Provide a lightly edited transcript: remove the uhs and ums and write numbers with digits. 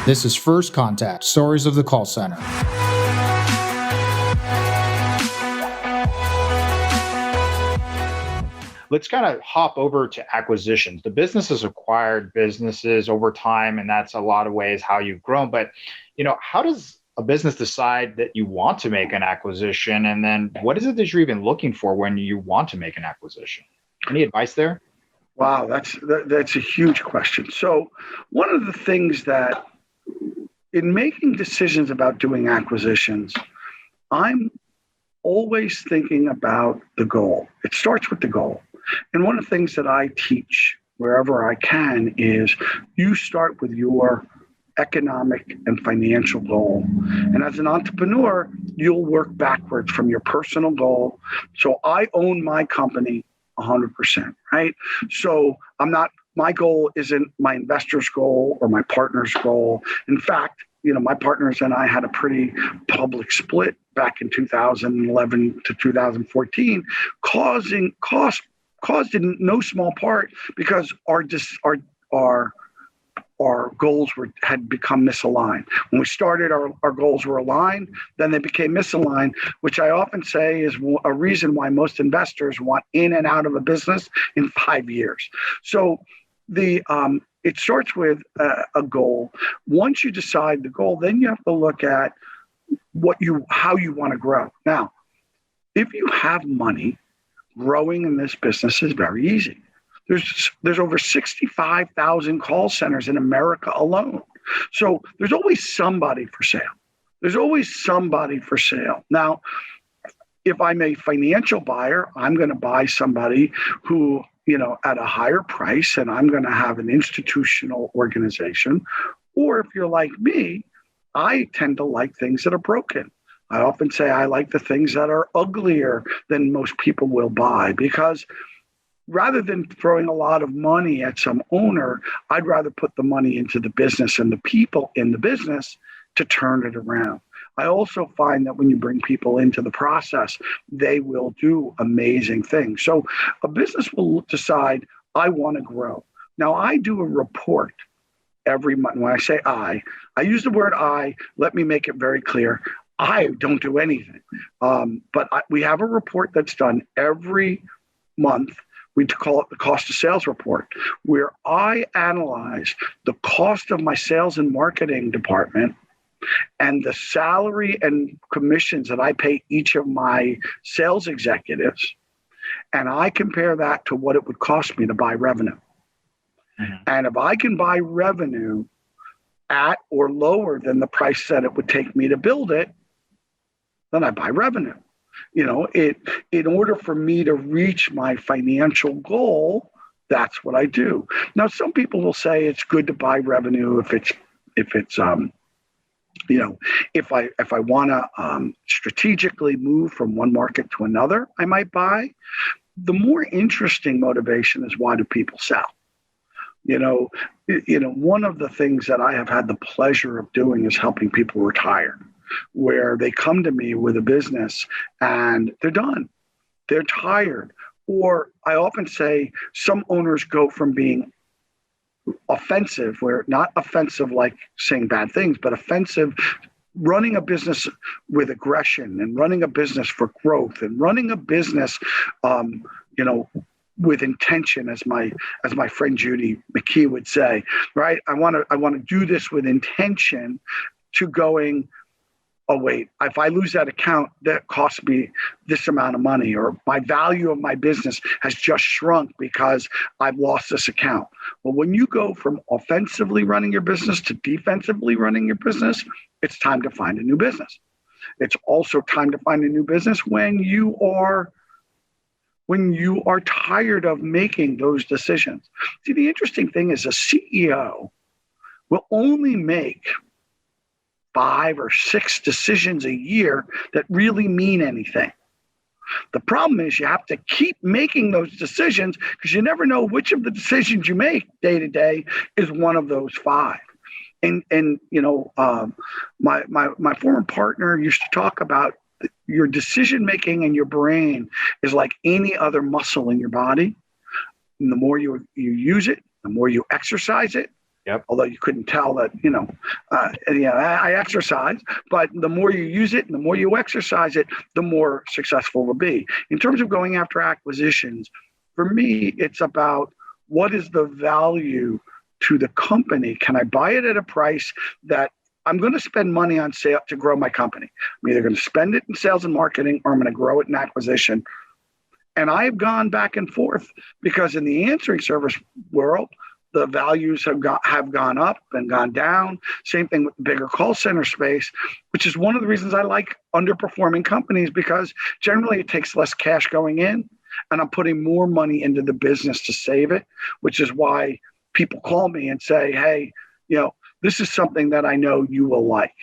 This is First Contact, Stories of the Call Center. Let's kind of hop over to acquisitions. The business has acquired businesses over time, and that's a lot of ways how you've grown. But, how does a business decide that you want to make an acquisition? And then what is it that you're even looking for when you want to make an acquisition? Any advice there? Wow, that's a huge question. So one of the things that in making decisions about doing acquisitions, I'm always thinking about the goal. It starts with the goal. And one of the things that I teach wherever I can is you start with your economic and financial goal. And as an entrepreneur, you'll work backwards from your personal goal. So I own my company 100%, right? So my goal isn't my investor's goal or my partner's goal. In fact, my partners and I had a pretty public split back in 2011 to 2014, caused in no small part because our goals had become misaligned. When we started, our goals were aligned, then they became misaligned, which I often say is a reason why most investors want in and out of a business in 5 years. So it starts with a goal. Once you decide the goal, then you have to look at how you want to grow. Now, if you have money, growing in this business is very easy. There's over 65,000 call centers in America alone. So there's always somebody for sale. Now, if I'm a financial buyer, I'm going to buy somebody who, at a higher price, and I'm going to have an institutional organization. Or if you're like me, I tend to like things that are broken. I often say I like the things that are uglier than most people will buy, because rather than throwing a lot of money at some owner, I'd rather put the money into the business and the people in the business to turn it around. I also find that when you bring people into the process, they will do amazing things. So a business will decide, I want to grow. Now, I do a report every month. When I say I use the word I, let me make it very clear. I don't do anything. But we have a report that's done every month. We call it the cost of sales report, where I analyze the cost of my sales and marketing department and the salary and commissions that I pay each of my sales executives. And I compare that to what it would cost me to buy revenue. Mm-hmm. And if I can buy revenue at or lower than the price that it would take me to build it, then I buy revenue. In order for me to reach my financial goal, that's what I do. Now, some people will say it's good to buy revenue if I want to strategically move from one market to another, I might buy. The more interesting motivation is, why do people sell? One of the things that I have had the pleasure of doing is helping people retire, where they come to me with a business and they're done. They're tired. Or I often say some owners go from being offensive, where not offensive like saying bad things, but offensive, running a business with aggression and running a business for growth and running a business, with intention, as my friend Judy McKee would say, right? I want to do this with intention, to going, oh, wait, if I lose that account, that costs me this amount of money, or my value of my business has just shrunk because I've lost this account. Well, when you go from offensively running your business to defensively running your business, it's time to find a new business. It's also time to find a new business when you are tired of making those decisions. See, the interesting thing is, a CEO will only make 5 or 6 decisions a year that really mean anything. The problem is you have to keep making those decisions, because you never know which of the decisions you make day to day is one of those 5. My former partner used to talk about your decision making in your brain is like any other muscle in your body. And the more you use it, the more you exercise it, Yep. Although you couldn't tell that, I exercise, but the more you use it and the more you exercise it, the more successful it'll be. In terms of going after acquisitions, for me, it's about what is the value to the company? Can I buy it at a price that I'm going to spend money on sale to grow my company? I'm either going to spend it in sales and marketing or I'm going to grow it in acquisition. And I've gone back and forth because in the answering service world, the values have gone up and gone down. Same thing with the bigger call center space, which is one of the reasons I like underperforming companies, because generally it takes less cash going in and I'm putting more money into the business to save it, which is why people call me and say, hey, this is something that I know you will like.